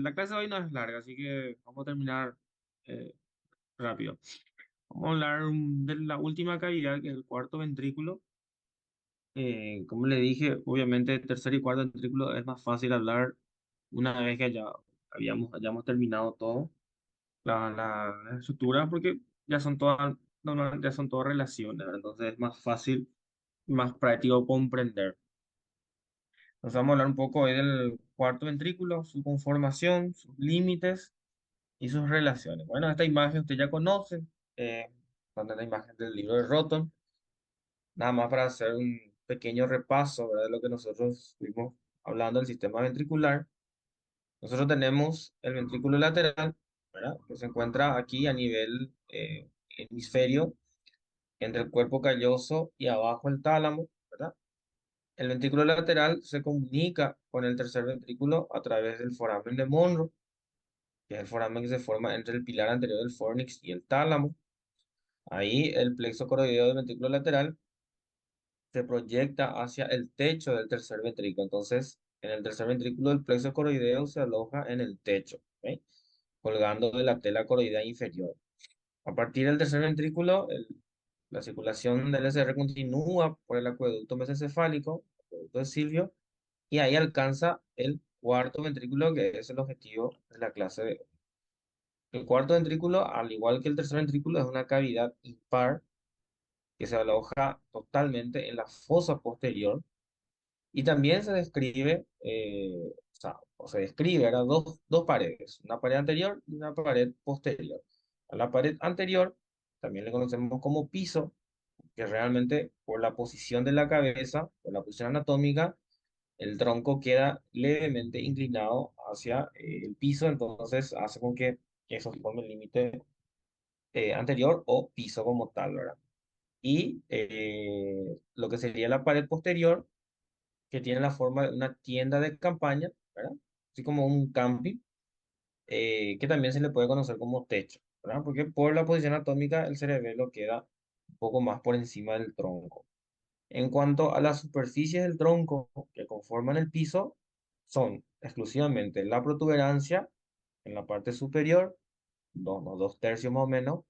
la clase de hoy no es larga, así que vamos a terminar eh, rápido. Vamos a hablar de la última cavidad, que es el cuarto ventrículo. Como le dije, obviamente tercer y cuarto ventrículo es más fácil hablar una vez que ya hayamos terminado todo, la estructura, porque ya son todas, normalmente ya son todas relaciones, ¿verdad? Entonces es más fácil, más práctico comprender. Entonces vamos a hablar un poco hoy del cuarto ventrículo, su conformación, sus límites y sus relaciones. Bueno, esta imagen usted ya conoce, donde es la imagen del libro de Roton, nada más para hacer un pequeño repaso, ¿verdad? De lo que nosotros estuvimos hablando del sistema ventricular. Nosotros tenemos el ventrículo lateral, ¿verdad? Que se encuentra aquí a nivel hemisferio, entre el cuerpo calloso y abajo el tálamo, ¿verdad? El ventrículo lateral se comunica con el tercer ventrículo a través del foramen de Monro, que es el foramen que se forma entre el pilar anterior del fornix y el tálamo. Ahí el plexo coroideo del ventrículo lateral se proyecta hacia el techo del tercer ventrículo. Entonces, en el tercer ventrículo, el plexo coroideo se aloja en el techo, ¿ok? Colgando de la tela coroidea inferior. A partir del tercer ventrículo, la circulación del SR continúa por el acueducto mesencefálico, acueducto de Silvio, y ahí alcanza el cuarto ventrículo, que es el objetivo de la clase de hoy. El cuarto ventrículo, al igual que el tercer ventrículo, es una cavidad impar que se aloja totalmente en la fosa posterior y también se describe, o se describe, ¿verdad? Dos paredes, una pared anterior y una pared posterior. A la pared anterior también le conocemos como piso, que realmente por la posición de la cabeza, por la posición anatómica, el tronco queda levemente inclinado hacia el piso, entonces hace con que eso forme el límite anterior o piso como tal, ¿verdad? Y lo que sería la pared posterior, que tiene la forma de una tienda de campaña, ¿verdad? Así como un camping, que también se le puede conocer como techo, ¿verdad? Porque por la posición anatómica el cerebelo queda un poco más por encima del tronco. En cuanto a las superficies del tronco que conforman el piso, son exclusivamente la protuberancia en la parte superior, dos tercios más o menos,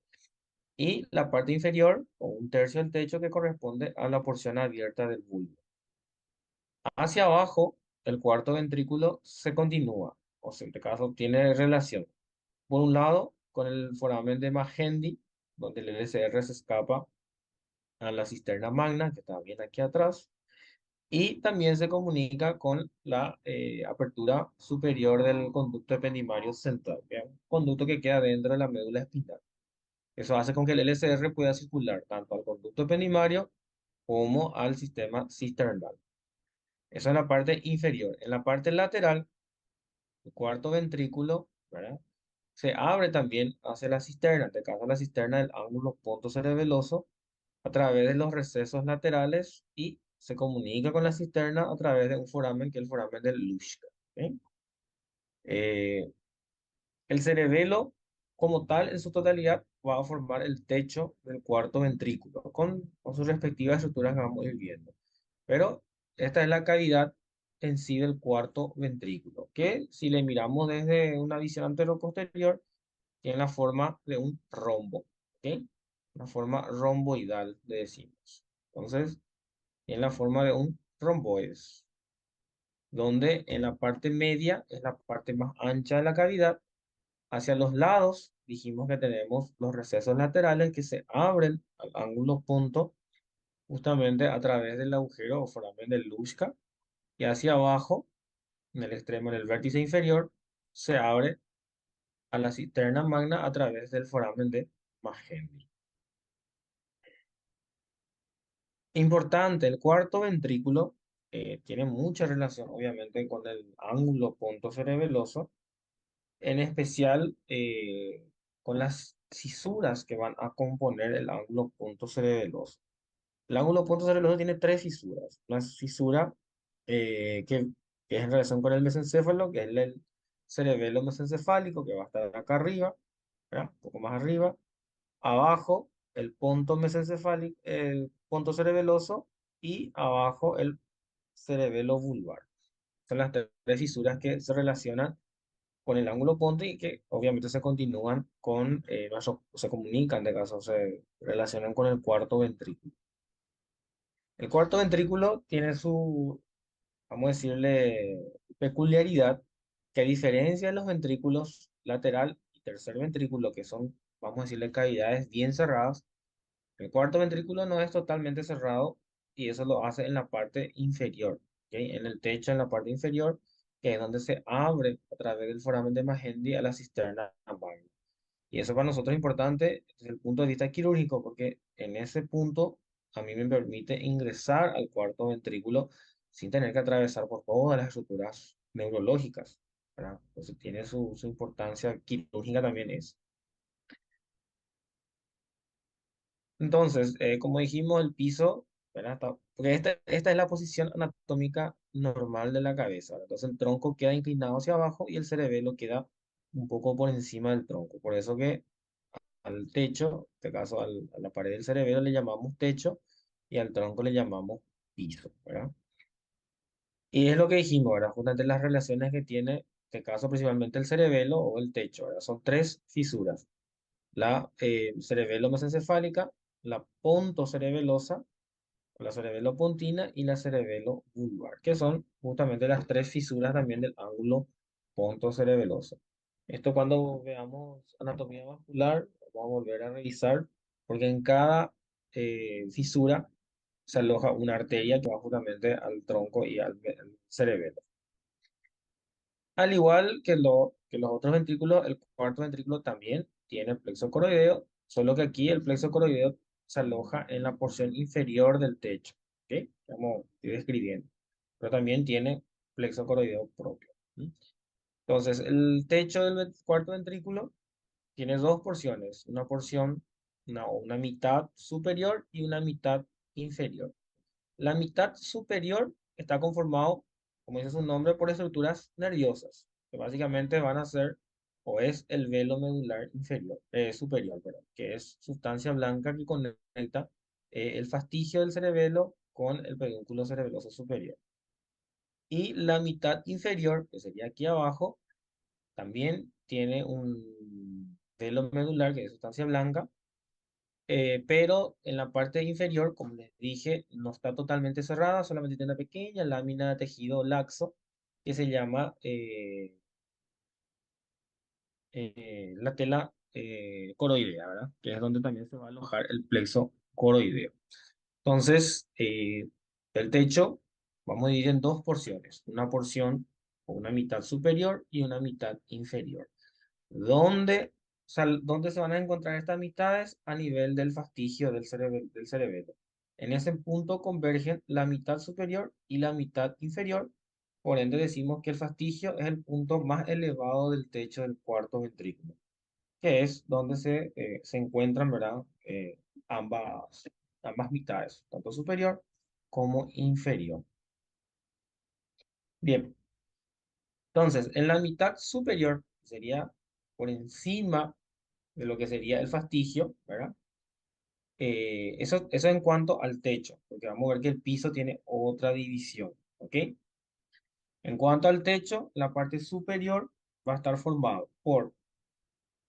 y la parte inferior, o un tercio del techo, que corresponde a la porción abierta del bulbo. Hacia abajo, el cuarto ventrículo se continúa, o sea, en este caso tiene relación. Por un lado, con el foramen de Magendie, donde el LCR se escapa a la cisterna magna, que está bien aquí atrás, y también se comunica con la apertura superior del conducto ependimario central, que es un conducto que queda dentro de la médula espinal. Eso hace con que el LCR pueda circular tanto al conducto ependimario como al sistema cisternal. Eso es la parte inferior. En la parte lateral, el cuarto ventrículo, ¿verdad? Se abre también hacia la cisterna, en este caso la cisterna del ángulo pontocerebeloso, a través de los recesos laterales y se comunica con la cisterna a través de un foramen que es el foramen del Luschka, ¿ok? Eh, el cerebelo, como tal, en su totalidad, va a formar el techo del cuarto ventrículo, con sus respectivas estructuras que vamos a ir viendo. Pero esta es la cavidad en sí del cuarto ventrículo, que si le miramos desde una visión anterior-posterior, tiene la forma de un rombo, ¿ok? Una forma romboidal, le decimos. Entonces, tiene la forma de un romboides, donde en la parte media es la parte más ancha de la cavidad. Hacia los lados dijimos que tenemos los recesos laterales que se abren al ángulo punto justamente a través del agujero o foramen de Luschka, y hacia abajo, en el extremo, en el vértice inferior, se abre a la cisterna magna a través del foramen de Magendie. Importante, el cuarto ventrículo tiene mucha relación, obviamente, con el ángulo pontocerebeloso, en especial con las cisuras que van a componer el ángulo pontocerebeloso. El ángulo pontocerebeloso tiene tres fisuras. Una fisura que es en relación con el mesencéfalo, que es el cerebelo mesencefálico, que va a estar acá arriba, ¿verdad? Un poco más arriba. Abajo, el ponto mesencefálico, el ponto cerebeloso, y abajo el cerebelo vulvar. Son las tres fisuras que se relacionan con el ángulo ponte y que obviamente se continúan con, se comunican, de caso, se relacionan con el cuarto ventrículo. El cuarto ventrículo tiene su, vamos a decirle, peculiaridad, que a diferencia de los ventrículos lateral y tercer ventrículo, que son, vamos a decirle, cavidades bien cerradas, el cuarto ventrículo no es totalmente cerrado y eso lo hace en la parte inferior, ¿ok? En el techo, en la parte inferior, que es donde se abre a través del foramen de Magendie a la cisterna magna. Y eso para nosotros es importante desde el punto de vista quirúrgico, porque en ese punto a mí me permite ingresar al cuarto ventrículo sin tener que atravesar por todas las estructuras neurológicas, ¿verdad? Entonces tiene su importancia quirúrgica también es. Entonces, como dijimos, el piso, ¿verdad? Porque esta es la posición anatómica normal de la cabeza, ¿verdad? Entonces el tronco queda inclinado hacia abajo y el cerebelo queda un poco por encima del tronco. Por eso que al techo, en este caso a la pared del cerebelo le llamamos techo y al tronco le llamamos piso, ¿verdad? Y es lo que dijimos, ¿verdad? Justamente las relaciones que tiene, en este caso principalmente el cerebelo o el techo, ¿verdad? Son tres fisuras: la cerebelo mesencefálica, la pontocerebelosa, o la cerebelopontina y la cerebelo vulvar, que son justamente las tres fisuras también del ángulo pontocerebeloso. Esto cuando veamos anatomía vascular, vamos a volver a revisar, porque en cada fisura se aloja una arteria que va justamente al tronco y al cerebelo. Al igual que los otros ventrículos, el cuarto ventrículo también tiene plexo coroideo, solo que aquí el plexo coroideo se aloja en la porción inferior del techo, ¿ok? Como estoy describiendo, pero también tiene plexo coroideo propio. ¿Mm? Entonces, el techo del cuarto ventrículo tiene dos porciones, una porción, una mitad superior y una mitad inferior. La mitad superior está conformado, como dice su nombre, por estructuras nerviosas, que básicamente van a ser, o es el velo medular inferior, superior, perdón, que es sustancia blanca que conecta el fastigio del cerebelo con el pedúnculo cerebeloso superior. Y la mitad inferior, que sería aquí abajo, también tiene un velo medular, que es sustancia blanca, pero en la parte inferior, como les dije, no está totalmente cerrada, solamente tiene una pequeña lámina de tejido laxo que se llama la tela coroidea, ¿verdad? Que es donde también se va a alojar el plexo coroideo. Entonces, el techo vamos a dividir en dos porciones, una porción o una mitad superior y una mitad inferior. ¿Dónde, dónde se van a encontrar estas mitades? A nivel del fastigio del cerebelo. En ese punto convergen la mitad superior y la mitad inferior. Por ende, decimos que el fastigio es el punto más elevado del techo del cuarto ventrículo, que es donde se encuentran, ¿verdad? Ambas mitades, tanto superior como inferior. Bien, entonces, en la mitad superior sería por encima de lo que sería el fastigio, ¿verdad? Eso en cuanto al techo, porque vamos a ver que el piso tiene otra división, ¿ok? En cuanto al techo, la parte superior va a estar formado por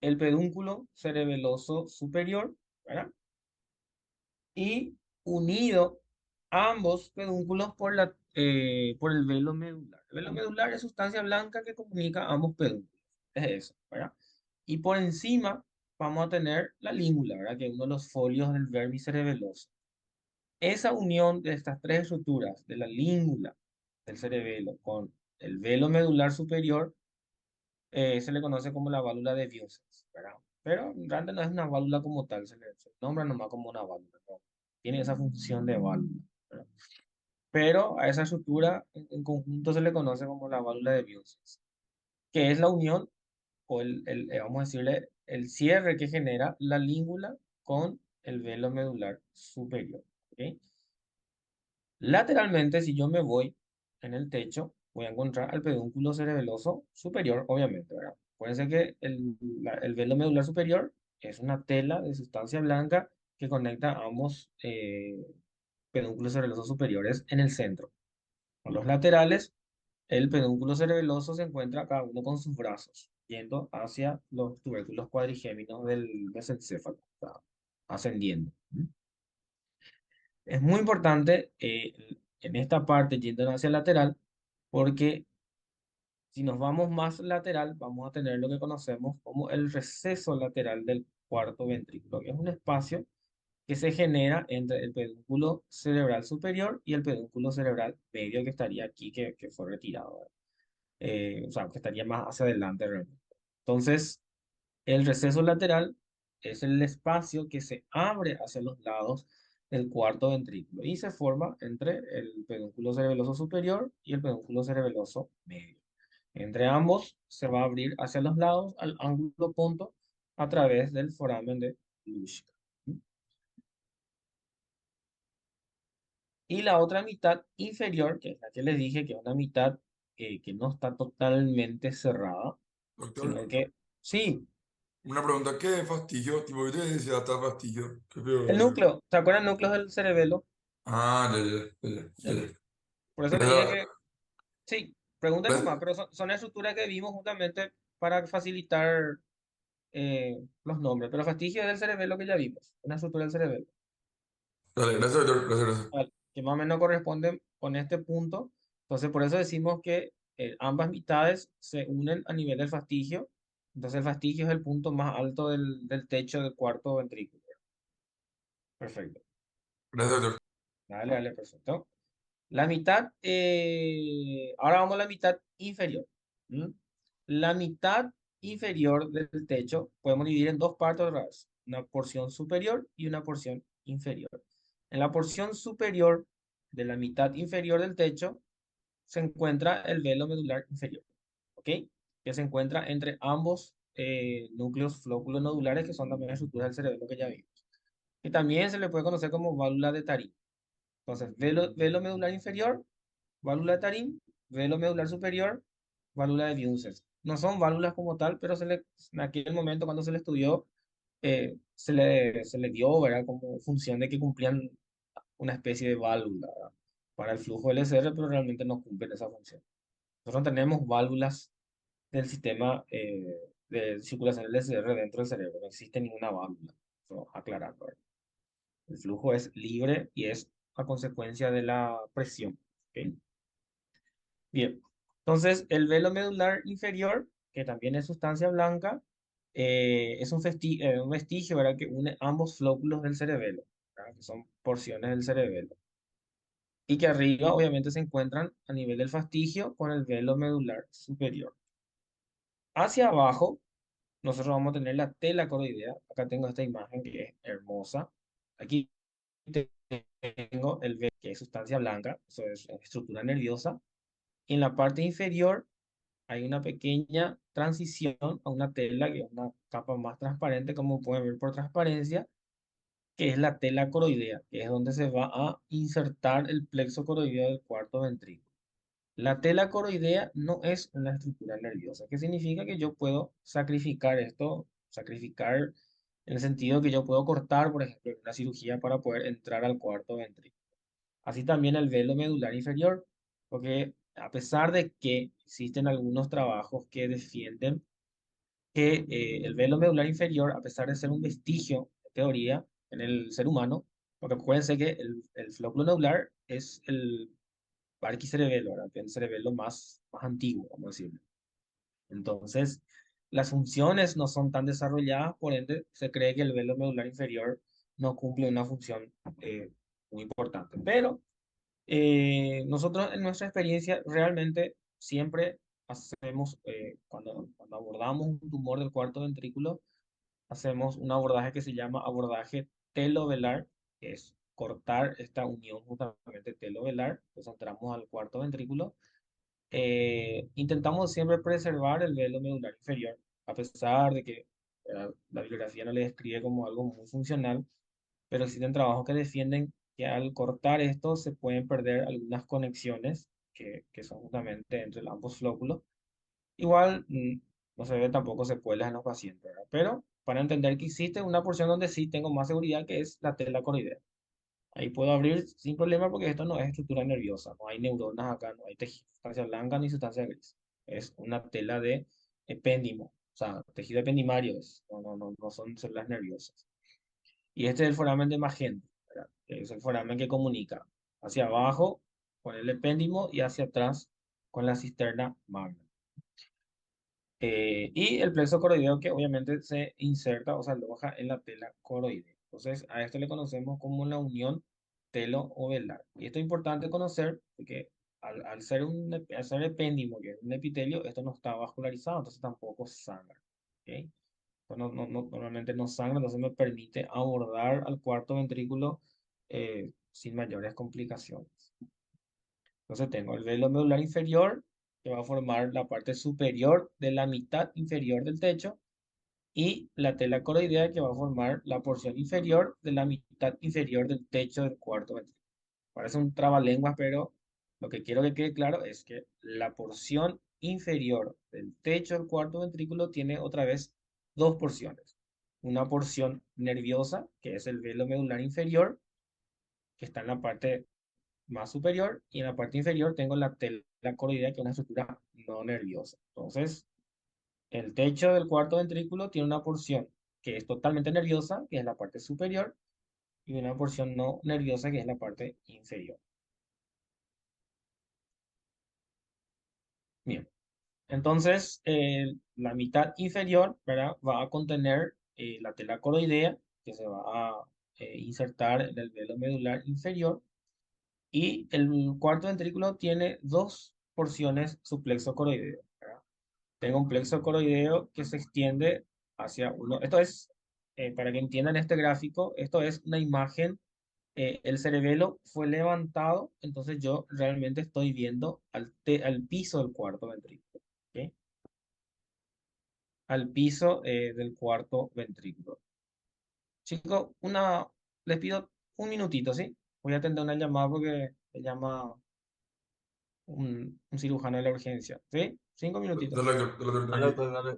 el pedúnculo cerebeloso superior, ¿verdad? Y unido ambos pedúnculos por el velo medular. El velo medular es sustancia blanca que comunica ambos pedúnculos. Es eso, ¿verdad? Y por encima vamos a tener la língula, ¿verdad? Que es uno de los folios del vermis cerebeloso. Esa unión de estas tres estructuras, de la língula del cerebelo con el velo medular superior, se le conoce como la válvula de Biosis, ¿verdad? Pero realmente no es una válvula como tal, se nombra nomás como una válvula, ¿no? Tiene esa función de válvula, ¿verdad? Pero a esa estructura en conjunto se le conoce como la válvula de Biosis, que es la unión o vamos a decirle, el cierre que genera la língula con el velo medular superior, ¿ok? Lateralmente, si yo me voy en el techo, voy a encontrar al pedúnculo cerebeloso superior, obviamente, ¿verdad? Puede ser que el velo medular superior es una tela de sustancia blanca que conecta ambos pedúnculos cerebelosos superiores en el centro. Con los laterales el pedúnculo cerebeloso se encuentra cada uno con sus brazos, yendo hacia los tubérculos cuadrigéminos del mesencéfalo, o sea, ascendiendo. ¿Mm? Es muy importante en esta parte yendo hacia el lateral, porque si nos vamos más lateral, vamos a tener lo que conocemos como el receso lateral del cuarto ventrículo, que es un espacio que se genera entre el pedúnculo cerebral superior y el pedúnculo cerebral medio que estaría aquí, que fue retirado, ¿verdad? O sea, que estaría más hacia adelante realmente. Entonces, el receso lateral es el espacio que se abre hacia los lados del cuarto ventrículo y se forma entre el pedúnculo cerebeloso superior y el pedúnculo cerebeloso medio. Entre ambos se va a abrir hacia los lados al ángulo punto a través del foramen de Luschka. Y la otra mitad inferior, que es la que les dije que es una mitad que no está totalmente cerrada, sino Doctor, que sí, una pregunta, ¿qué es fastillo? Tipo, ¿viste que decía hasta fastillo? ¿Qué el peor? núcleo, ¿se acuerdan el núcleo del cerebelo? Ah, ya, ya, ya, ya, Ya. ya. Por eso Pero le dije esa- que sí, pregunten nomás, esa- pero son estructuras que vimos justamente para facilitar los nombres. Pero fastigio es del cerebelo que ya vimos, una estructura del cerebelo, Dale, gracias, doctor, gracias, gracias. ¿vale? Que más o menos corresponden con este punto. Entonces, por eso decimos que ambas mitades se unen a nivel del fastigio. Entonces, el fastigio es el punto más alto del techo del cuarto ventrículo. Perfecto. Gracias, doctor. Dale, dale, perfecto. La mitad, ahora vamos a la mitad inferior. ¿M? La mitad inferior del techo podemos dividir en dos partes raras, una porción superior y una porción inferior. En la porción superior de la mitad inferior del techo se encuentra el velo medular inferior, ¿ok? Que se encuentra entre ambos núcleos flóculo-nodulares, que son también estructuras del cerebro que ya vimos. Y también se le puede conocer como válvula de Tarim. Entonces, velo medular inferior, válvula de Tarim, velo medular superior, válvula de Bunsen. No son válvulas como tal, pero en aquel momento cuando se le estudió, se le dio, ¿verdad? Como función de que cumplían una especie de válvula, ¿verdad? Para el flujo LSR, pero realmente no cumplen esa función. Nosotros no tenemos válvulas del sistema de circulación LSR dentro del cerebro, no existe ninguna válvula. Eso aclarando, ¿verdad? El flujo es libre y es a consecuencia de la presión. ¿Ok? Bien, entonces el velo medular inferior, que también es sustancia blanca, es un vestigio, ¿verdad? Que une ambos flóculos del cerebelo, ¿verdad? Que son porciones del cerebelo. Y que arriba obviamente se encuentran a nivel del fastigio con el velo medular superior. Hacia abajo, nosotros vamos a tener la tela coroidea. Acá tengo esta imagen que es hermosa. Aquí tengo el velo, que es sustancia blanca, eso es estructura nerviosa. Y en la parte inferior hay una pequeña transición a una tela que es una capa más transparente, como pueden ver por transparencia, que es la tela coroidea, que es donde se va a insertar el plexo coroideo del cuarto ventrículo. La tela coroidea no es una estructura nerviosa, que significa que yo puedo sacrificar esto, sacrificar en el sentido que yo puedo cortar, por ejemplo, en una cirugía para poder entrar al cuarto ventrículo. Así también el velo medular inferior, porque a pesar de que existen algunos trabajos que defienden que el velo medular inferior, a pesar de ser un vestigio de teoría en el ser humano, porque acuérdense que el flóculo nodular es el barquicerebelo, ¿verdad? Que es el cerebelo más antiguo, vamos a decirlo. Entonces, las funciones no son tan desarrolladas, por ende, se cree que el velo medular inferior no cumple una función muy importante. Pero nosotros en nuestra experiencia realmente siempre hacemos, cuando abordamos un tumor del cuarto ventrículo, hacemos un abordaje que se llama abordaje telovelar, que es cortar esta unión justamente telovelar, entonces entramos al cuarto ventrículo. Intentamos siempre preservar el velo medular inferior, a pesar de que la bibliografía no le describe como algo muy funcional, pero existen trabajos que defienden que al cortar esto se pueden perder algunas conexiones que son justamente entre ambos flóculos. Igual no se ve tampoco secuelas en los pacientes, ¿verdad? Pero para entender que existe una porción donde sí tengo más seguridad, que es la tela coroidea. Ahí puedo abrir sin problema porque esto no es estructura nerviosa, no hay neuronas acá, no hay sustancia blanca ni sustancia gris. Es una tela de epéndimo, o sea, tejido ependimario, no son células nerviosas. Y este es el foramen de Magente, ¿verdad? Que es el foramen que comunica hacia abajo con el epéndimo y hacia atrás con la cisterna magna. Y el plexo coroideo que obviamente se inserta o se aloja en la tela coroidea. Entonces, a esto le conocemos como la unión telo-ovelar. Y esto es importante conocer porque al ser al ser epéndimo, que es un epitelio, esto no está vascularizado, entonces tampoco sangra. ¿Ok? Pues normalmente no sangra, entonces me permite abordar al cuarto ventrículo sin mayores complicaciones. Entonces tengo el velo medular inferior, que va a formar la parte superior de la mitad inferior del techo, y la tela coroidea, que va a formar la porción inferior de la mitad inferior del techo del cuarto ventrículo. Parece un trabalenguas, pero lo que quiero que quede claro es que la porción inferior del techo del cuarto ventrículo tiene otra vez dos porciones. Una porción nerviosa, que es el velo medular inferior, que está en la parte más superior, y en la parte inferior tengo la tela coroidea, que es una estructura no nerviosa. Entonces, el techo del cuarto ventrículo tiene una porción que es totalmente nerviosa, que es la parte superior, y una porción no nerviosa, que es la parte inferior. Bien. Entonces, la mitad inferior, ¿verdad? Va a contener la tela coroidea, que se va a insertar en el velo medular inferior, y el cuarto ventrículo tiene dos porciones su plexo coroideo, ¿verdad? Tengo un plexo coroideo que se extiende hacia uno. Esto es, para que entiendan este gráfico, esto es una imagen. El cerebelo fue levantado, entonces yo realmente estoy viendo al piso del cuarto ventrículo. ¿Ok? Al piso del cuarto ventrículo. Chicos, les pido un minutito, ¿sí? Voy a atender una llamada porque me llama un cirujano de la urgencia, ¿sí? 5 minutitos. Dale, doctor, Dale, tranqui. doctor, dale.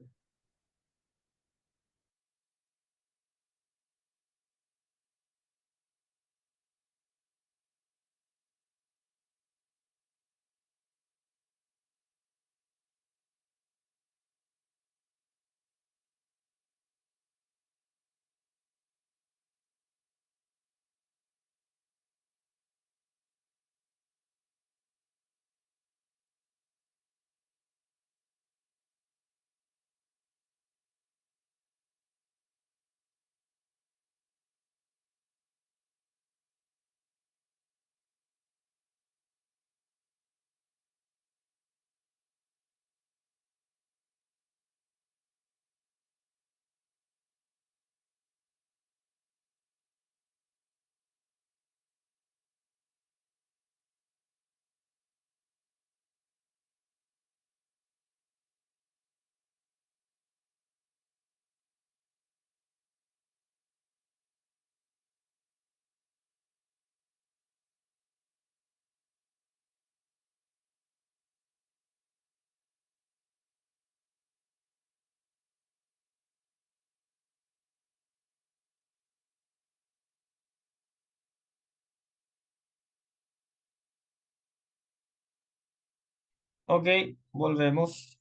Ok, volvemos.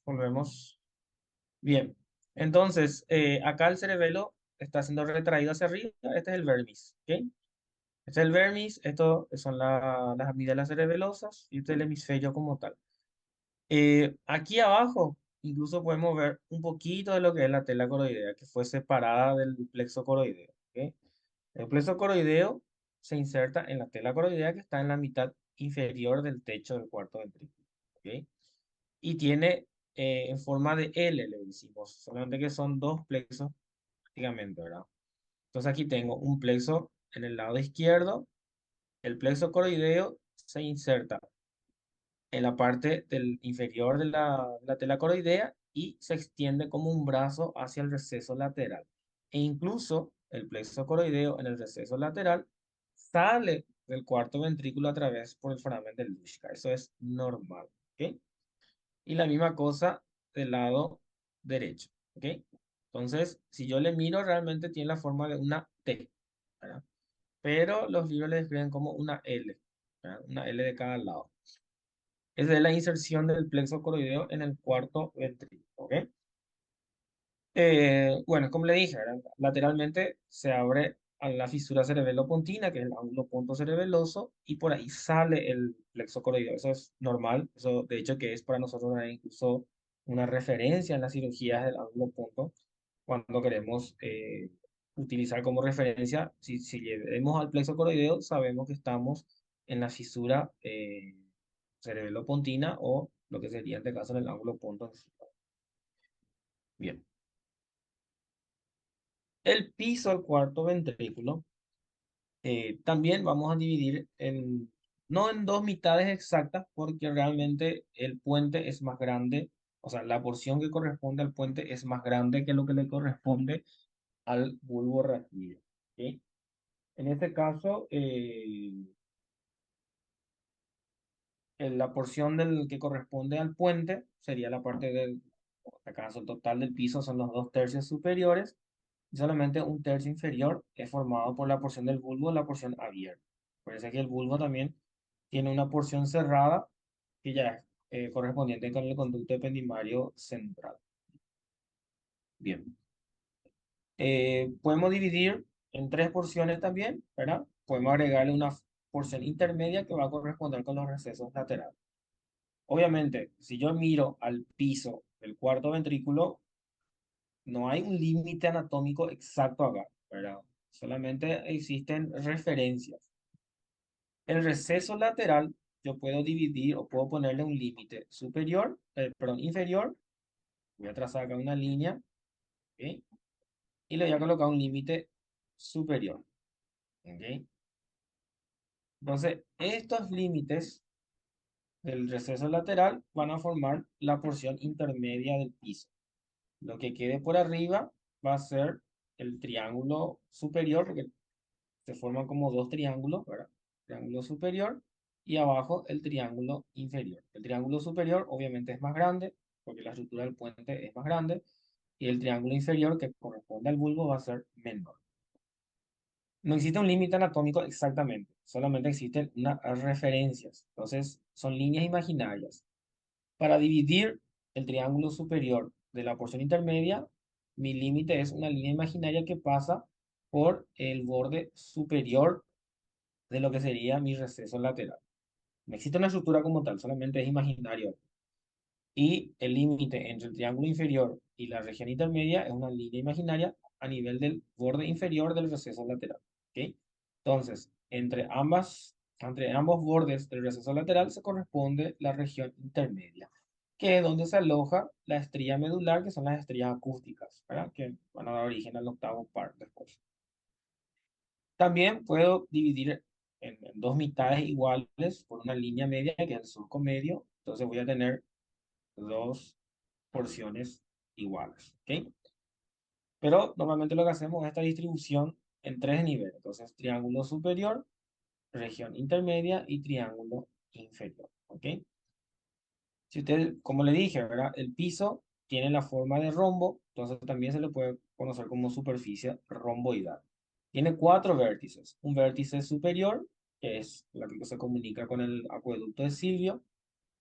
Bien, entonces, acá el cerebelo está siendo retraído hacia arriba. Este es el vermis, ¿ok? Este es el vermis, esto son las amigas cerebelosas y este es el hemisferio como tal. Aquí abajo incluso podemos ver un poquito de lo que es la tela coroidea, que fue separada del plexo coroideo, ¿ok? El plexo coroideo se inserta en la tela coroidea que está en la mitad inferior del techo del cuarto ventrículo, ¿ok? Y tiene en forma de L, le decimos, solamente que son dos plexos prácticamente, ¿verdad? Entonces aquí tengo un plexo en el lado izquierdo, el plexo coroideo se inserta en la parte del inferior de la tela coroidea y se extiende como un brazo hacia el receso lateral. E incluso el plexo coroideo en el receso lateral sale del cuarto ventrículo a través por el foramen del Luschka. Eso es normal, ¿ok? Y la misma cosa del lado derecho, ¿ok? Entonces, si yo le miro, realmente tiene la forma de una T, ¿verdad? pero los libros le describen como una L, ¿verdad? Una L de cada lado. Es de la inserción del plexo coroideo en el cuarto ventrículo, ¿ok? Bueno, como le dije, ¿verdad? Lateralmente se abre a la fisura cerebelo-pontina, que es el ángulo punto cerebeloso, y por ahí sale el plexo coroideo. Eso es normal, eso de hecho que es para nosotros incluso una referencia en las cirugías del ángulo punto, cuando queremos utilizar como referencia, si llevemos al plexo coroideo, sabemos que estamos en la fisura cerebelo-pontina o lo que sería en este caso en el ángulo punto. Bien. El piso al cuarto ventrículo también vamos a dividir no en dos mitades exactas, porque realmente el puente es más grande, o sea, la porción que corresponde al puente es más grande que lo que le corresponde al bulbo raquídeo. ¿Ok? En este caso, la porción que corresponde al puente sería la parte en este caso, el total del piso son los 2 tercios superiores y solamente un tercio inferior es formado por la porción del bulbo, la porción abierta. Parece que el bulbo también tiene una porción cerrada que ya es correspondiente con el conducto ependimario central. Bien. Podemos dividir en tres porciones también, ¿verdad? Podemos agregarle una porción intermedia que va a corresponder con los recesos laterales. Obviamente, si yo miro al piso del cuarto ventrículo, no hay un límite anatómico exacto acá, ¿verdad? Solamente existen referencias. El receso lateral, yo puedo dividir o puedo ponerle un límite superior, perdón, inferior. Voy a trazar acá una línea, ¿ok? Y le voy a colocar un límite superior, ¿ok? Entonces, estos límites del receso lateral van a formar la porción intermedia del piso. Lo que quede por arriba va a ser el triángulo superior, porque se forman como dos triángulos, ¿verdad? Triángulo superior y abajo el triángulo inferior. El triángulo superior obviamente es más grande, porque la estructura del puente es más grande, y el triángulo inferior que corresponde al bulbo va a ser menor. No existe un límite anatómico exactamente, solamente existen unas referencias. Entonces, son líneas imaginarias. Para dividir el triángulo superior de la porción intermedia, mi límite es una línea imaginaria que pasa por el borde superior de lo que sería mi receso lateral. No existe una estructura como tal, solamente es imaginario. Y el límite entre el triángulo inferior y la región intermedia es una línea imaginaria a nivel del borde inferior del receso lateral. ¿Ok? Entonces, entre ambos bordes del receso lateral se corresponde la región intermedia, que es donde se aloja la estría medular, que son las estrías acústicas, ¿verdad? Que van a dar origen al octavo par después. También puedo dividir en dos mitades iguales por una línea media, que es el surco medio. Entonces voy a tener dos porciones iguales, ¿ok? Pero normalmente lo que hacemos es esta distribución en tres niveles. Entonces, triángulo superior, región intermedia y triángulo inferior, ¿ok? Si usted, como le dije, ¿verdad? El piso tiene la forma de rombo, entonces también se le puede conocer como superficie romboidal. Tiene cuatro vértices. Un vértice superior, que es la que se comunica con el acueducto de Silvio.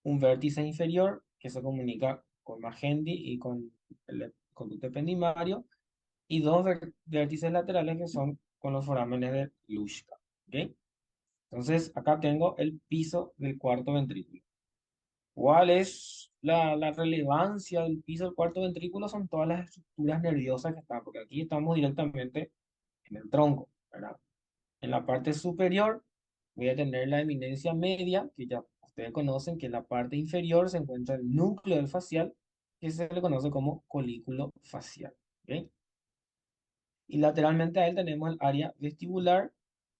Un vértice inferior, que se comunica con Magendie y con el conducto ependimario. Y dos vértices laterales que son con los forámenes de Luschka. ¿Ok? Entonces, acá tengo el piso del cuarto ventrículo. ¿Cuál es la relevancia del piso del cuarto ventrículo? Son todas las estructuras nerviosas que están, porque aquí estamos directamente en el tronco, ¿verdad? En la parte superior voy a tener la eminencia media, que ya ustedes conocen, que en la parte inferior se encuentra el núcleo del facial, que se le conoce como colículo facial, ¿ok? Y lateralmente a él tenemos el área vestibular,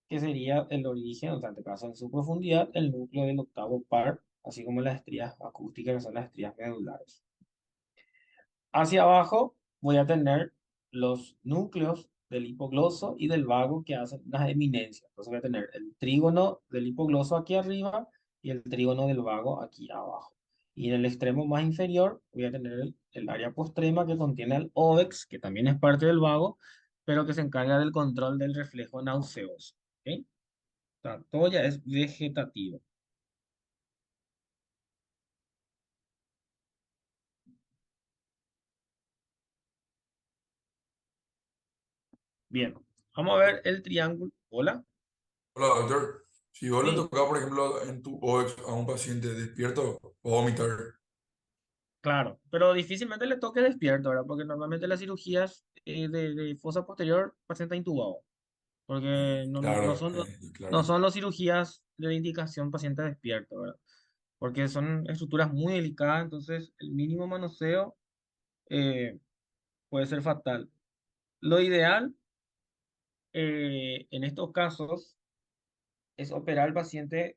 que sería el origen, o sea, en este caso en su profundidad, el núcleo del octavo par, así como las estrías acústicas, que son las estrías medulares. Hacia abajo voy a tener los núcleos del hipogloso y del vago que hacen las eminencias. Entonces voy a tener el trígono del hipogloso aquí arriba y el trígono del vago aquí abajo. Y en el extremo más inferior voy a tener el área postrema que contiene el óvex, que también es parte del vago, pero que se encarga del control del reflejo nauseoso. ¿ok? O sea, todo ya es vegetativo. Bien, vamos a ver el triángulo. Hola. Hola, doctor. Si vos le Sí, tocaba, por ejemplo, en tu OEX a un paciente despierto o vomitar, claro, pero difícilmente le toque despierto, ¿verdad? Porque normalmente las cirugías de fosa posterior, paciente intubado, porque claro, no claro. son las cirugías de indicación paciente despierto, ¿verdad? Porque son estructuras muy delicadas, entonces el mínimo manoseo eh, puede ser fatal. Lo ideal en estos casos es operar al paciente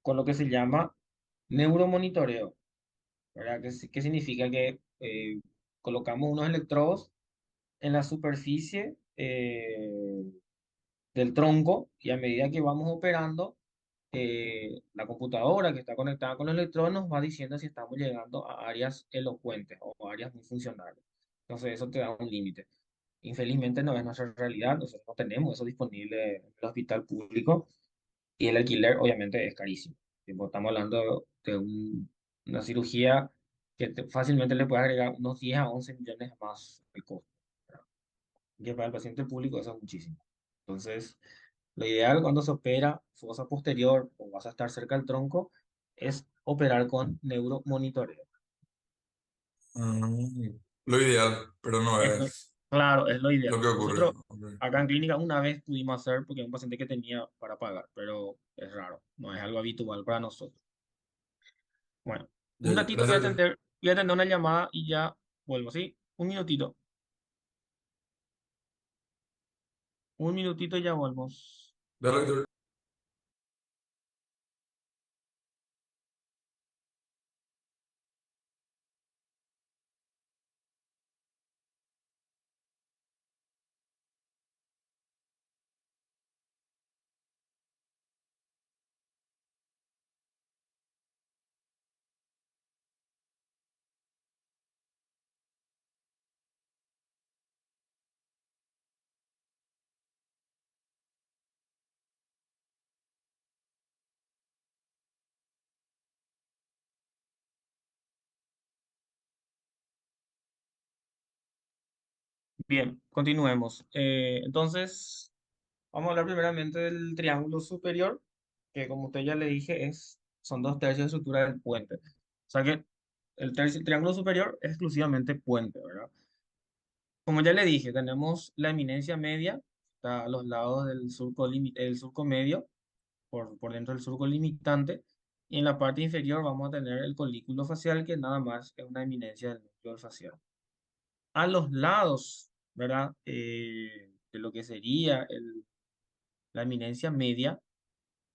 con lo que se llama neuromonitoreo, ¿verdad? ¿Qué significa? Que colocamos unos electrodos en la superficie del tronco y a medida que vamos operando, la computadora que está conectada con los electrodos nos va diciendo si estamos llegando a áreas elocuentes o áreas muy funcionales. Entonces eso te da un límite. Infelizmente no es nuestra realidad, nosotros no tenemos eso disponible en el hospital público y el alquiler obviamente es carísimo. Tipo, estamos hablando de una cirugía que fácilmente le puede agregar unos 10 a 11 millones más de costo, ¿verdad? Que para el paciente público eso es muchísimo. Entonces, lo ideal cuando se opera fosa posterior o vas a estar cerca del tronco es operar con neuromonitoreo. Lo ideal, pero no Esto, es claro, es lo lo ideal. que ocurre. Nosotros Ok. acá en clínica una vez pudimos hacer porque es un paciente que tenía para pagar, pero es raro, no es algo habitual para nosotros. Bueno, Ya, un ya. ratito Gracias, doctor. voy a atender una llamada y ya vuelvo, ¿sí? Un minutito y ya volvemos. Dale, doctor. Bien, continuemos. Entonces, vamos a hablar primeramente del triángulo superior, que como usted ya le dije, son dos tercios de estructura del puente. O sea que triángulo superior es exclusivamente puente, ¿verdad? Como ya le dije, tenemos la eminencia media, está a los lados del el surco medio, por dentro del surco limitante, y en la parte inferior vamos a tener el colículo facial, que nada más es una eminencia del núcleo facial. A los lados, ¿verdad? De lo que sería la eminencia media,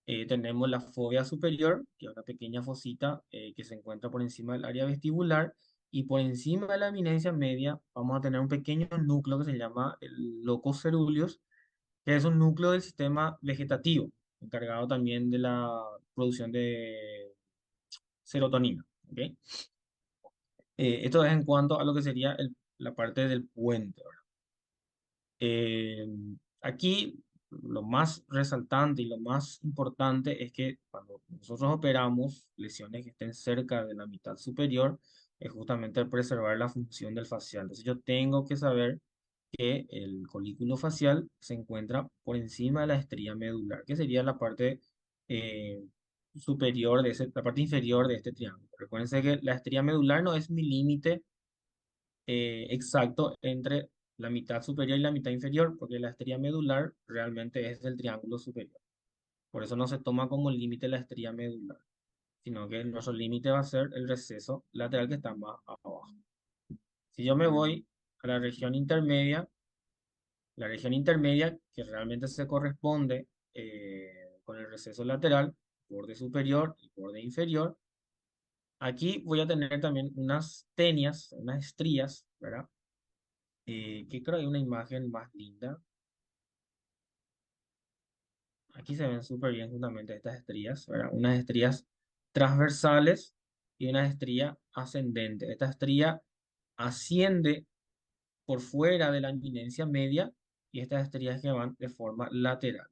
tenemos la fovea superior, que es una pequeña fosita que se encuentra por encima del área vestibular, y por encima de la eminencia media vamos a tener un pequeño núcleo que se llama el locus coeruleus, que es un núcleo del sistema vegetativo, encargado también de la producción de serotonina. ¿Ok? Esto es en cuanto a lo que sería la parte del puente. Eh, Aquí lo más resaltante y lo más importante es que cuando nosotros operamos lesiones que estén cerca de la mitad superior, es justamente preservar la función del facial. Entonces yo tengo que saber que el colículo facial se encuentra por encima de la estría medular, que sería la parte eh, superior la parte inferior de este triángulo. Recuerden que la estría medular no es mi límite exacto entre la mitad superior y la mitad inferior, porque la estría medular realmente es del triángulo superior. Por eso no se toma como límite la estría medular, sino que nuestro límite va a ser el receso lateral que está más abajo. Si yo me voy a la región intermedia que realmente se corresponde con el receso lateral, borde superior y borde inferior, aquí voy a tener también unas tenias, unas estrías, ¿verdad? Que creo que hay una imagen más linda. Aquí se ven súper bien justamente estas estrías, ¿verdad? Unas estrías transversales y una estría ascendente. Esta estría asciende por fuera de la eminencia media y estas estrías que van de forma lateral.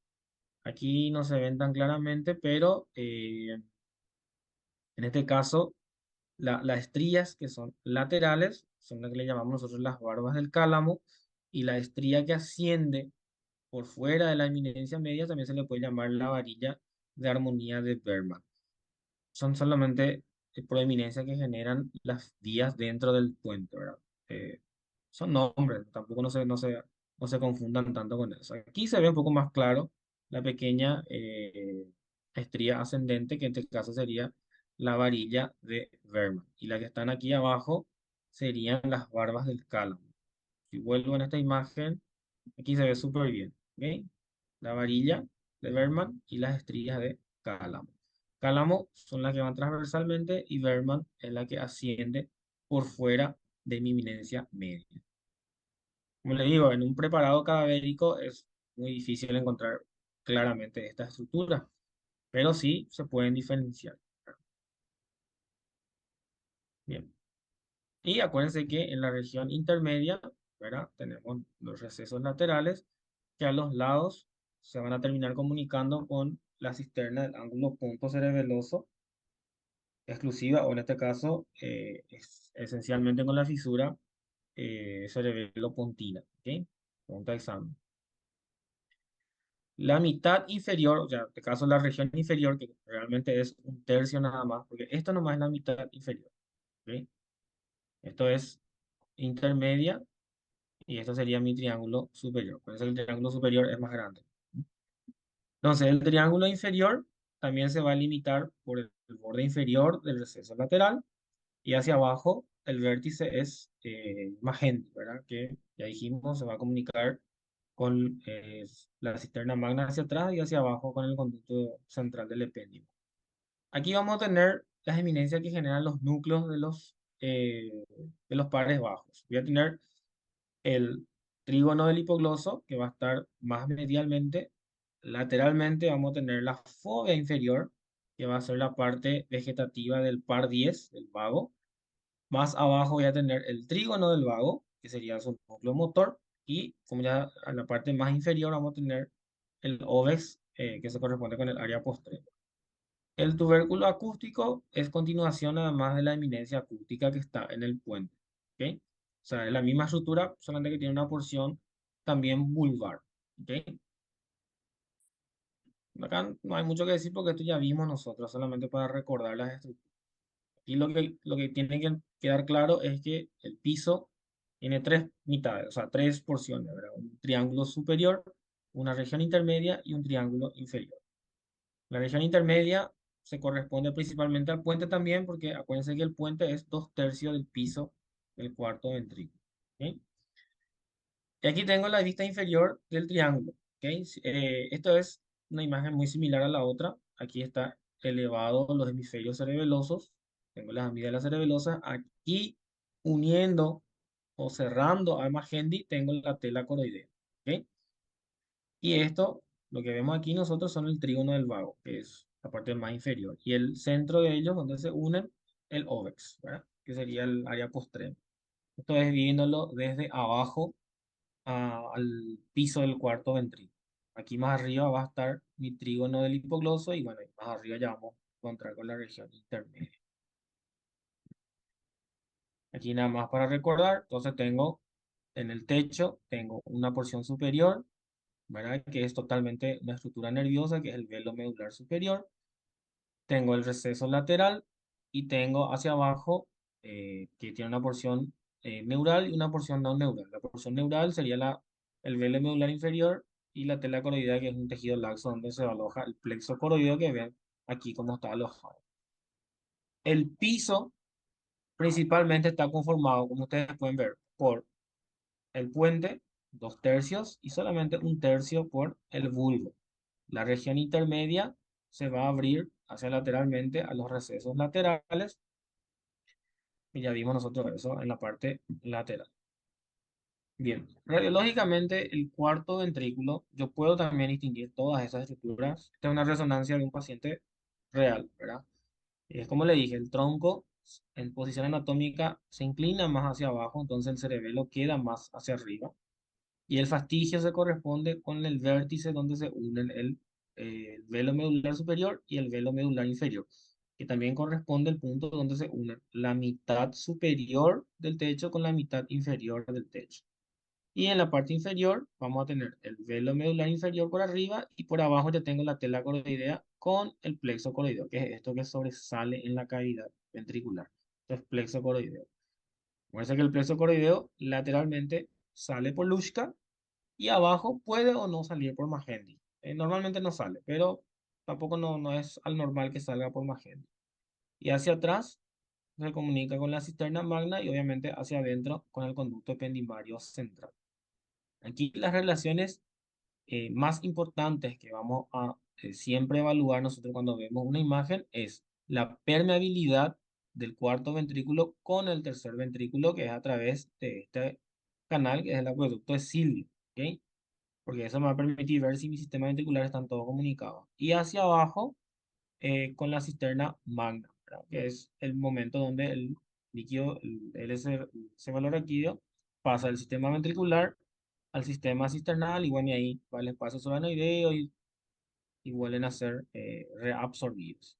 Aquí no se ven tan claramente, pero en este caso las estrías que son laterales son las que le llamamos nosotros las barbas del cálamo, y la estría que asciende por fuera de la eminencia media también se le puede llamar la varilla de armonía de Berman. Son solamente proeminencias que generan las vías dentro del puente, ¿verdad? Eh, Son nombres, tampoco no se confundan tanto con eso. Aquí se ve un poco más claro la pequeña estría ascendente, que en este caso sería la varilla de Berman. Y la que están aquí abajo serían las barbas del cálamo. Si vuelvo en esta imagen, aquí se ve súper bien. ¿Ok? La varilla de Berman y las estrías de cálamo. Cálamo son las que van transversalmente y Berman es la que asciende por fuera de mi eminencia media. Como le digo, en un preparado cadavérico es muy difícil encontrar claramente esta estructura, pero sí se pueden diferenciar. Bien. Y acuérdense que en la región intermedia, ¿verdad? Tenemos los recesos laterales que a los lados se van a terminar comunicando con la cisterna del ángulo punto cerebeloso exclusiva, o en este caso, esencialmente con la fisura cerebelo-pontina. ¿Ok? Punto de examen. La mitad inferior, o sea, en este caso la región inferior, que realmente es un tercio nada más, porque esto nomás es la mitad inferior. ¿Ok? Esto es intermedia. Y esto sería mi triángulo superior. Por eso el triángulo superior es más grande. Entonces, el triángulo inferior también se va a limitar por el borde inferior del receso lateral, y hacia abajo el vértice es magenta, ¿verdad? Que ya dijimos, se va a comunicar con la cisterna magna hacia atrás y hacia abajo con el conducto central del epéndigo. Aquí vamos a tener las eminencias que generan los núcleos de los pares bajos. Voy a tener el trígono del hipogloso, que va a estar más medialmente. Lateralmente vamos a tener la fobia inferior, que va a ser la parte vegetativa del par 10 del vago. Más abajo voy a tener el trígono del vago, que sería su núcleo motor. Y como ya en la parte más inferior vamos a tener el ovex, que se corresponde con el área posterior. El tubérculo acústico es continuación además de la eminencia acústica que está en el puente. ¿Ok? O sea, es la misma estructura, solamente que tiene una porción también vulvar. ¿Ok? Acá no hay mucho que decir porque esto ya vimos nosotros, solamente para recordar las estructuras. Aquí lo que tiene que quedar claro es que el piso tiene tres mitades, o sea, tres porciones, ¿verdad? Un triángulo superior, una región intermedia y un triángulo inferior. La región intermedia se corresponde principalmente al puente también, porque acuérdense que el puente es dos tercios del piso del cuarto ventrículo. ¿Ok? Y aquí tengo la vista inferior del triángulo. ¿Ok? Esto es una imagen muy similar a la otra. Aquí está elevado los hemisferios cerebelosos. Tengo las amígdalas cerebelosas. Aquí uniendo o cerrando a Magendie tengo la tela coroidea. ¿Ok? Y esto, lo que vemos aquí nosotros son el trígono del vago, que es la parte más inferior. Y el centro de ellos, donde se unen, el óvex, ¿verdad? Que sería el área postrema. Esto es viéndolo desde abajo al piso del cuarto ventrículo. Aquí más arriba va a estar mi trígono del hipogloso y bueno, y más arriba ya vamos a encontrar con la región intermedia. Aquí nada más para recordar, entonces tengo en el techo, tengo una porción superior, ¿verdad? Que es totalmente una estructura nerviosa, que es el velo medular superior. Tengo el receso lateral y tengo hacia abajo, que tiene una porción neural y una porción no neural. La porción neural sería el velo medular inferior, y la tela coroidea, que es un tejido laxo donde se aloja el plexo coroideo, que ven aquí cómo está alojado. El piso principalmente está conformado, como ustedes pueden ver, por el puente, dos tercios, y solamente un tercio por el bulbo. La región intermedia se va a abrir hacia lateralmente a los recesos laterales, y ya vimos nosotros eso en la parte lateral. Bien, radiológicamente el cuarto ventrículo, yo puedo también distinguir todas esas estructuras. Esta es una resonancia de un paciente real, ¿verdad? Y es como le dije, el tronco en posición anatómica se inclina más hacia abajo, entonces el cerebelo queda más hacia arriba. Y el fastigio se corresponde con el vértice donde se unen el velo medular superior y el velo medular inferior, que también corresponde al punto donde se unen la mitad superior del techo con la mitad inferior del techo. Y en la parte inferior vamos a tener el velo medular inferior por arriba y por abajo ya tengo la tela coroidea con el plexo coroideo, que es esto que sobresale en la cavidad ventricular. Esto es plexo coroideo. Parece que el plexo coroideo lateralmente sale por Luschka y abajo puede o no salir por Magendie. Normalmente no sale, pero tampoco no es al normal que salga por Magendie. Y hacia atrás se comunica con la cisterna magna y obviamente hacia adentro con el conducto ependimario central. Aquí las relaciones más importantes que vamos a siempre evaluar nosotros cuando vemos una imagen es la permeabilidad del cuarto ventrículo con el tercer ventrículo, que es a través de este canal, que es el acueducto de Silvio, ¿ok? Porque eso me va a permitir ver si mis sistemas ventriculares están todos comunicados. Y hacia abajo, con la cisterna magna, ¿verdad? Que es el momento donde el líquido, el cefalorraquídeo, pasa del sistema ventricular al sistema cisternal y bueno, y ahí va el espacio solanoideo y vuelven a ser reabsorbidos.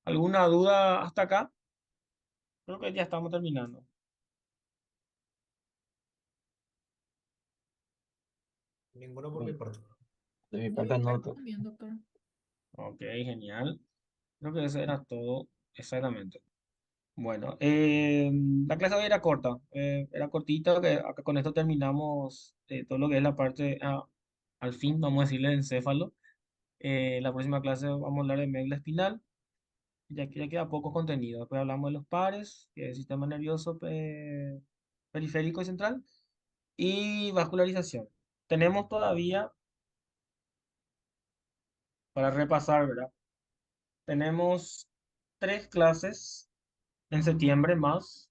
¿Alguna duda hasta acá? Creo que ya estamos terminando. Ninguno por mi Mm, parte. De mi De mi parte no. parte también, doctor. Ok, genial. Creo que eso era todo exactamente. Bueno, la clase hoy era corta, era cortita, que acá con esto terminamos todo lo que es la parte, al fin, vamos a decirle, encéfalo. La próxima clase vamos a hablar de médula espinal, ya que ya queda poco contenido. Después hablamos de los pares, que es el sistema nervioso periférico y central, y vascularización. Tenemos todavía, para repasar, ¿verdad? Tenemos 3 clases en septiembre más.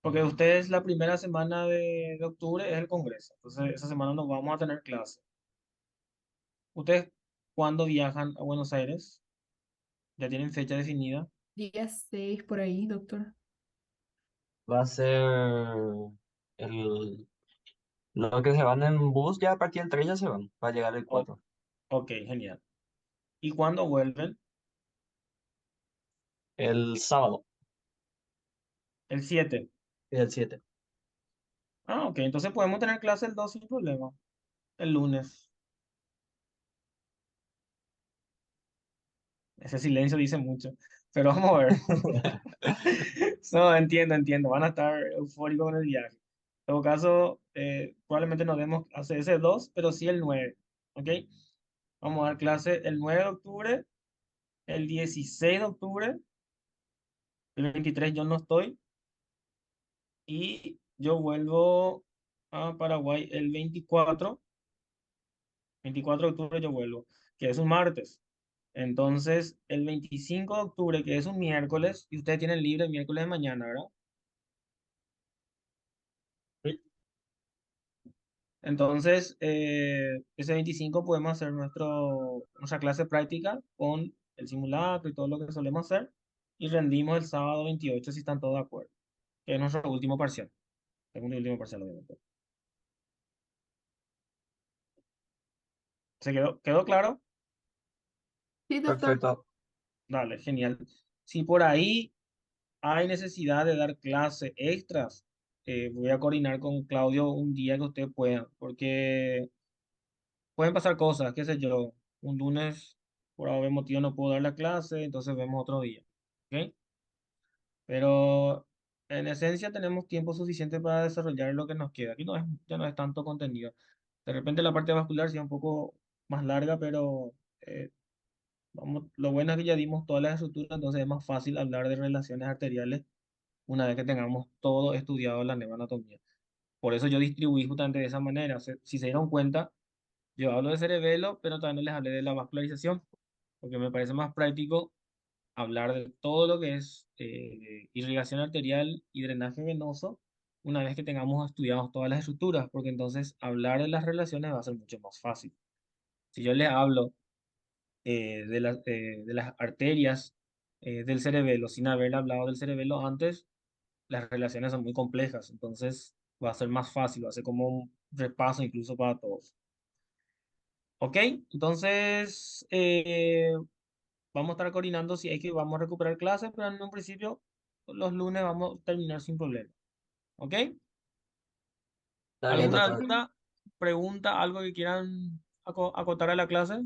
Porque ustedes la primera semana de octubre es el Congreso, entonces esa semana no vamos a tener clase. ¿Ustedes cuándo viajan a Buenos Aires? ¿Ya tienen fecha definida? Día 6 por ahí, doctor. Va a ser el, los que se van en bus ya a partir del 3 ya se van. Va a llegar el Oh, 4. ok, genial. ¿Y cuándo vuelven? El sábado El 7. y el 7. Ah, ok, entonces podemos tener clase el 2 sin problema, el lunes. Ese silencio dice mucho, pero vamos a ver. No, entiendo, van a estar eufóricos con el viaje. En todo caso, probablemente nos demos clase ese 2, pero sí el 9, ¿ok? Vamos a dar clase el 9 de octubre, el 16 de octubre, el 23 yo no estoy y yo vuelvo a Paraguay el 24 de octubre yo vuelvo, que es un martes. Entonces, el 25 de octubre, que es un miércoles, y ustedes tienen libre el miércoles de mañana, ¿verdad? Entonces, ese 25 podemos hacer nuestra clase práctica con el simulacro y todo lo que solemos hacer, y rendimos el sábado 28 si están todos de acuerdo, que es nuestro último parcial. Segundo y último parcial, obviamente. ¿Quedó claro? Sí, doctor. Perfecto. Dale, genial. Si por ahí hay necesidad de dar clases extras, voy a coordinar con Claudio un día que usted pueda, porque pueden pasar cosas, qué sé yo, un lunes por algún motivo no puedo dar la clase, entonces vemos otro día. ¿Ok? Pero en esencia tenemos tiempo suficiente para desarrollar lo que nos queda. Aquí ya no es tanto contenido. De repente la parte vascular sí es un poco más larga, pero lo bueno es que ya dimos todas las estructuras, entonces es más fácil hablar de relaciones arteriales una vez que tengamos todo estudiado la neuroanatomía. Por eso yo distribuí justamente de esa manera. Si se dieron cuenta, yo hablo de cerebelo, pero también les hablé de la vascularización, porque me parece más práctico hablar de todo lo que es irrigación arterial y drenaje venoso una vez que tengamos estudiados todas las estructuras, porque entonces hablar de las relaciones va a ser mucho más fácil. Si yo les hablo de las arterias del cerebelo sin haber hablado del cerebelo antes, las relaciones son muy complejas. Entonces, va a ser más fácil, va a ser como un repaso incluso para todos. ¿Ok? Entonces, vamos a estar coordinando si hay que vamos a recuperar clases, pero en un principio los lunes vamos a terminar sin problema. ¿Ok? Está bien, ¿Alguna doctor. duda, pregunta, algo que quieran acotar a la clase?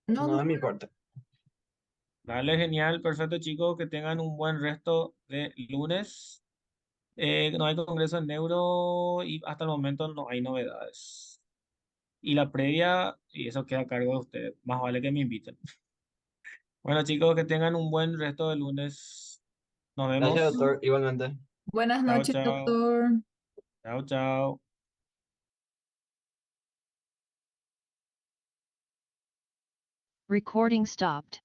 No, No de mi doctor. parte. Dale, genial, perfecto, chicos, que tengan un buen resto de lunes. No hay congreso en neuro y hasta el momento no hay novedades. Y la previa, y eso queda a cargo de ustedes. Más vale que me inviten. Bueno, chicos, que tengan un buen resto de lunes. Nos Gracias, vemos. doctor. Igualmente. Buenas Chao, noches, chao. doctor. Chao, chao. Recording stopped.